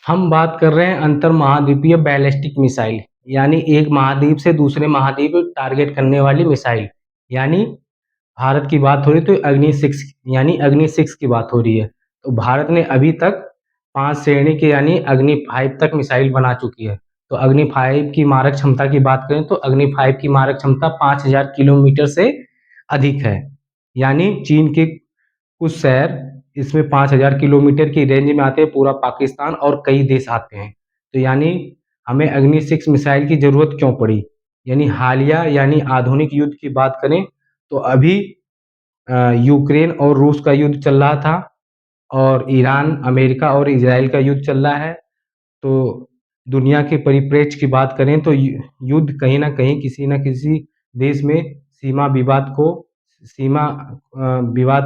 हम बात कर रहे हैं अंतर महाद्वीपीय बैलिस्टिक मिसाइल, यानी एक महाद्वीप से दूसरे महाद्वीप टारगेट करने वाली मिसाइल। यानी भारत की बात हो रही तो अग्नि 6 यानी अग्नि 6 की बात हो रही है। तो भारत ने अभी तक 5 श्रेणी के यानी अग्नि 5 तक मिसाइल बना चुकी है। तो अग्नि 5 की मारक क्षमता की बात करें तो अग्नि 5 की मारक क्षमता 5000 किलोमीटर से अधिक है। यानी चीन के कुछ शहर इसमें 5000 किलोमीटर की रेंज में आते हैं, पूरा पाकिस्तान और कई देश आते हैं। तो यानी हमें अग्नि 6 मिसाइल की ज़रूरत क्यों पड़ी? यानी हालिया यानी आधुनिक युद्ध की बात करें तो अभी यूक्रेन और रूस का युद्ध चल रहा था और ईरान, अमेरिका और इजराइल का युद्ध चल रहा है। तो दुनिया के परिप्रेक्ष्य की बात करें तो युद्ध कहीं न कहीं किसी न किसी देश में सीमा विवाद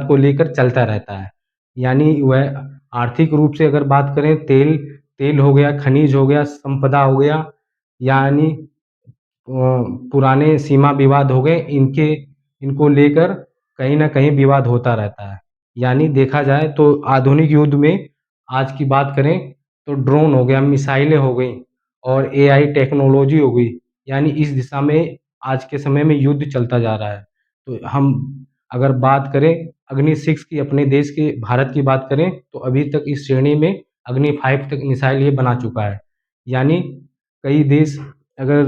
को लेकर चलता रहता है। यानी वह आर्थिक रूप से अगर बात करें तेल तेल हो गया, खनिज हो गया, संपदा हो गया, यानी पुराने सीमा विवाद हो गए, इनको लेकर कहीं न कहीं विवाद होता रहता है। यानी देखा जाए तो आधुनिक युद्ध में आज की बात करें तो ड्रोन हो गया, मिसाइलें हो गई और एआई टेक्नोलॉजी हो गई। यानी इस दिशा में आज के समय में युद्ध चलता जा रहा है। तो हम अगर बात करें अग्नि 6 की, अपने देश के भारत की बात करें तो अभी तक इस श्रेणी में अग्नि 5 तक मिसाइल ये बना चुका है। यानी कई देश, अगर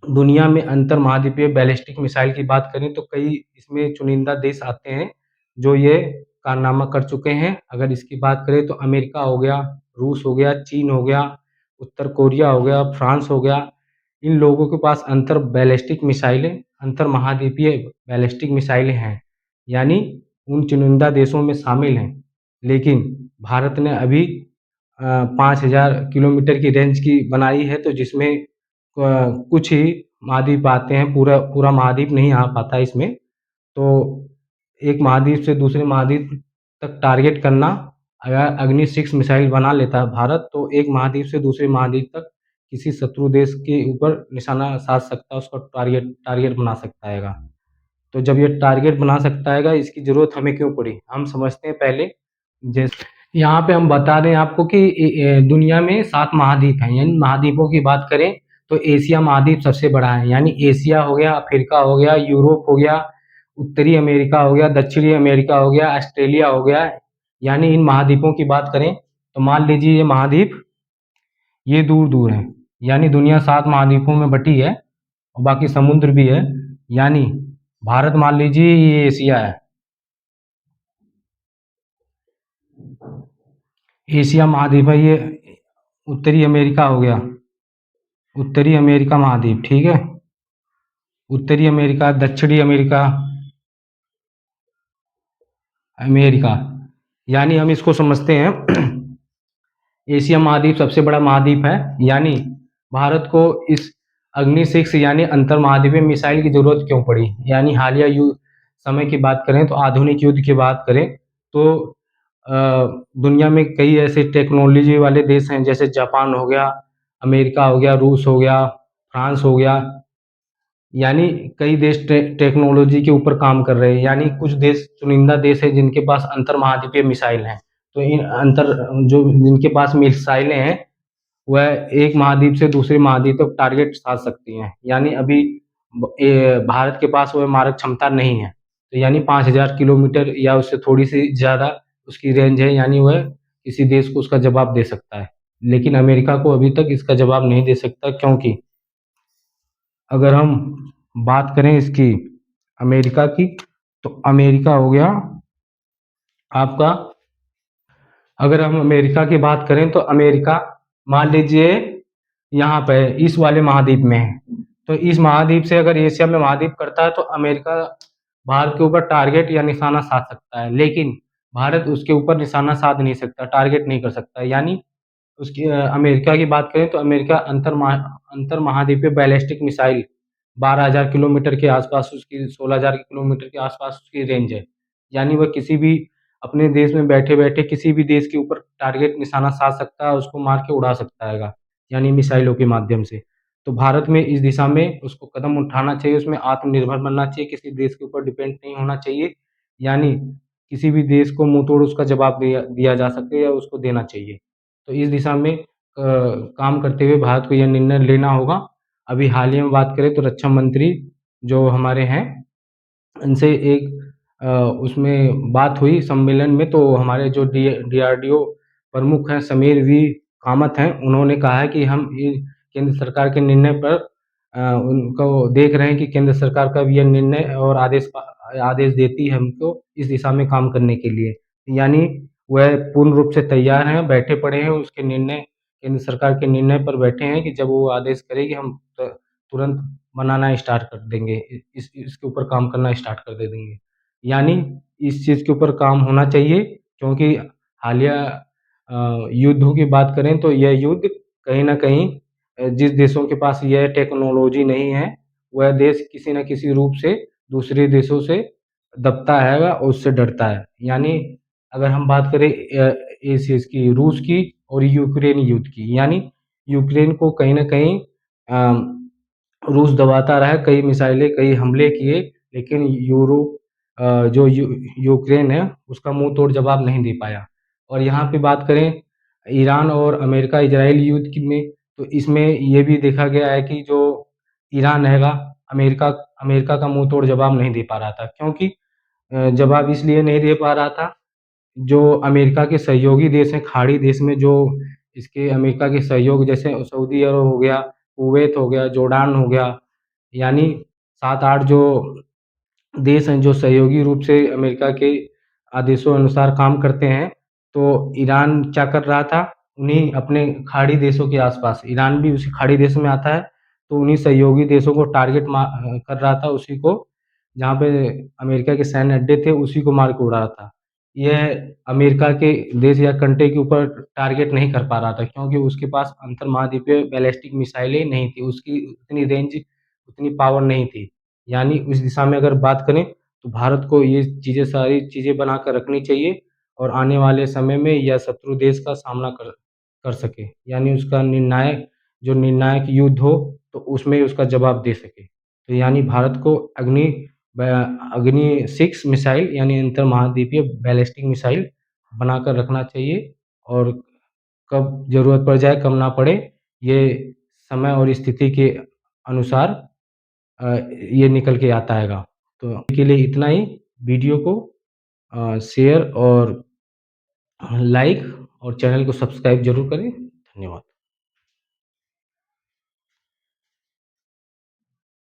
दुनिया में अंतर महाद्वीपीय बैलिस्टिक मिसाइल की बात करें तो कई इसमें चुनिंदा देश आते हैं जो ये कारनामा कर चुके हैं। अगर इसकी बात करें तो अमेरिका हो गया, रूस हो गया, चीन हो गया, उत्तर कोरिया हो गया, फ्रांस हो गया। इन लोगों के पास अंतर महाद्वीपीय बैलिस्टिक मिसाइलें हैं, यानी उन चुनिंदा देशों में शामिल हैं। लेकिन भारत ने अभी 5000 किलोमीटर की रेंज की बनाई है, तो जिसमें कुछ ही महाद्वीप आते हैं, पूरा पूरा महाद्वीप नहीं आ पाता इसमें। तो एक महाद्वीप से दूसरे महाद्वीप तक टारगेट करना, अगर अग्नि 6 मिसाइल बना लेता है भारत तो एक महाद्वीप से दूसरे महाद्वीप तक किसी शत्रु देश के ऊपर निशाना साध सकता है, उसको टारगेट टारगेट बना सकता हैगा। तो जब ये टारगेट बना सकता हैगा, इसकी ज़रूरत हमें क्यों पड़ी? हम समझते हैं पहले। जैसे यहाँ पे हम बता दें आपको कि दुनिया में 7 महाद्वीप हैं। यानी महाद्वीपों की बात करें तो एशिया महाद्वीप सबसे बड़ा है। यानी एशिया हो गया, अफ्रीका हो गया, यूरोप हो गया, उत्तरी अमेरिका हो गया, दक्षिणी अमेरिका हो गया, ऑस्ट्रेलिया हो गया। यानी इन महाद्वीपों की बात करें तो मान लीजिए ये महाद्वीप ये दूर-दूर हैं। यानी दुनिया 7 महाद्वीपों में बटी है और बाकी समुद्र भी है। यानी भारत मान लीजिए ये एशिया है। एशिया महाद्वीप है ये। उत्तरी अमेरिका हो गया, उत्तरी अमेरिका महाद्वीप, ठीक है। उत्तरी अमेरिका, दक्षिणी अमेरिका, अमेरिका। यानी हम इसको समझते हैं एशिया महाद्वीप सबसे बड़ा महाद्वीप है। यानी भारत को इस अग्नि 6 यानी अंतर महाद्वीपीय मिसाइल की जरूरत क्यों पड़ी? यानी हालिया समय की बात करें तो आधुनिक युद्ध की बात करें तो दुनिया में कई ऐसे टेक्नोलॉजी वाले देश हैं, जैसे जापान हो गया, अमेरिका हो गया, रूस हो गया, फ्रांस हो गया। यानी कई देश टेक्नोलॉजी के ऊपर काम कर रहे हैं। यानी कुछ देश चुनिंदा देश है जिनके पास अंतर महाद्वीपीय मिसाइल हैं। तो इन अंतर जो जिनके पास मिसाइलें हैं वह एक महाद्वीप से दूसरे महाद्वीप तक टारगेट साध सकती हैं। यानी अभी भारत के पास वह मारक क्षमता नहीं है। तो यानी 5000 किलोमीटर या उससे थोड़ी सी ज़्यादा उसकी रेंज है। यानी वह किसी देश को उसका जवाब दे सकता है। लेकिन अमेरिका को अभी तक इसका जवाब नहीं दे सकता, क्योंकि अगर हम बात करें इसकी अमेरिका की तो अमेरिका हो गया आपका। अगर हम अमेरिका की बात करें तो अमेरिका मान लीजिए यहाँ पे इस वाले महाद्वीप में है। तो इस महाद्वीप से अगर एशिया में महाद्वीप करता है तो अमेरिका भारत के ऊपर टारगेट या निशाना साध सकता है, लेकिन भारत उसके ऊपर निशाना साध नहीं सकता, टारगेट नहीं कर सकता। यानी उसकी अमेरिका की बात करें तो अमेरिका अंतर महाद्वीपीय बैलिस्टिक मिसाइल 12,000 किलोमीटर के आसपास, उसकी 16,000 किलोमीटर के आसपास उसकी रेंज है। यानी वह किसी भी अपने देश में बैठे-बैठे किसी भी देश के ऊपर टारगेट निशाना साध सकता है, उसको मार के उड़ा सकता हैगा, यानी मिसाइलों के माध्यम से। तो भारत में इस दिशा में उसको कदम उठाना चाहिए, उसमें आत्मनिर्भर बनना चाहिए, किसी देश के ऊपर डिपेंड नहीं होना चाहिए। यानी किसी भी देश को मुँहतोड़ उसका जवाब दिया दिया जा सके या उसको देना चाहिए। तो इस दिशा में काम करते हुए भारत को यह निर्णय लेना होगा। अभी हाल ही में बात करें तो रक्षा मंत्री जो हमारे हैं, इनसे एक उसमें बात हुई सम्मेलन में, तो हमारे जो डीआरडीओ प्रमुख हैं समीर वी कामत हैं, उन्होंने कहा है कि हम ये केंद्र सरकार के निर्णय पर उनको देख रहे हैं कि केंद्र सरकार का भी यह निर्णय और आदेश देती है हमको इस दिशा में काम करने के लिए। यानी वह पूर्ण रूप से तैयार हैं, बैठे पड़े हैं, उसके निर्णय केंद्र सरकार के निर्णय पर बैठे हैं कि जब वो आदेश करेगी हम तुरंत बनाना स्टार्ट कर देंगे, इसके ऊपर काम करना स्टार्ट कर दे देंगे। यानी इस चीज़ के ऊपर काम होना चाहिए, क्योंकि हालिया युद्धों की बात करें तो यह युद्ध कहीं न कहीं जिस देशों के पास यह टेक्नोलॉजी नहीं है, वह देश किसी न किसी रूप से दूसरे देशों से दबता है और उससे डरता है। यानी अगर हम बात करें इस चीज़ की, रूस की और यूक्रेन युद्ध की, यानी यूक्रेन को कहीं न कहीं रूस दबाता रहा, कई मिसाइलें, कई हमले किए, लेकिन जो यूक्रेन है, उसका मुँह तोड़ जवाब नहीं दे पाया। और यहाँ पे बात करें ईरान और अमेरिका-इज़राइल युद्ध की में, तो इसमें ये भी देखा गया है कि जो ईरान रहेगा, अमेरिका अमेरिका का मुँह तोड़ जवाब नहीं दे पा रहा था। क्योंकि जवाब इसलिए नहीं दे पा रहा था, जो अमेरिका के सहयोगी देश हैं, खाड़ी देश में जो इसके अमेरिका के सहयोग, जैसे सऊदी अरब हो गया, कुवैत हो गया, जॉर्डन हो गया, यानी 7-8 जो देश हैं जो सहयोगी रूप से अमेरिका के आदेशों अनुसार काम करते हैं। तो ईरान क्या कर रहा था, उन्हीं अपने खाड़ी देशों के आस-पास, ईरान भी उसी खाड़ी देश में आता है, तो उन्हीं सहयोगी देशों को टारगेट कर रहा था, उसी को जहाँ पे अमेरिका के सैन्य अड्डे थे, उसी को मार के उड़ा रहा था। यह अमेरिका के देश या कंट्री के ऊपर टारगेट नहीं कर पा रहा था, क्योंकि उसके पास अंतर्महाद्वीपीय बैलिस्टिक मिसाइलें नहीं थी, उसकी उतनी रेंज, उतनी पावर नहीं थी। यानी उस दिशा में अगर बात करें, तो भारत को ये चीज़ें, सारी चीज़ें बनाकर रखनी चाहिए और आने वाले समय में यह शत्रु देश का सामना कर कर सके। यानी उसका निर्णायक युद्ध हो, तो उसमें उसका जवाब दे सके। तो यानी भारत को अग्नि 6 मिसाइल, यानी अंतर्महाद्वीपीय बैलिस्टिक मिसाइल बनाकर रखना चाहिए, और कब ज़रूरत पड़ जाए, कब ना पड़े, ये समय और स्थिति के अनुसार ये निकल के आता हैगा। तो अभी के लिए इतना ही। वीडियो को शेयर और लाइक और चैनल को सब्सक्राइब ज़रूर करें। धन्यवाद।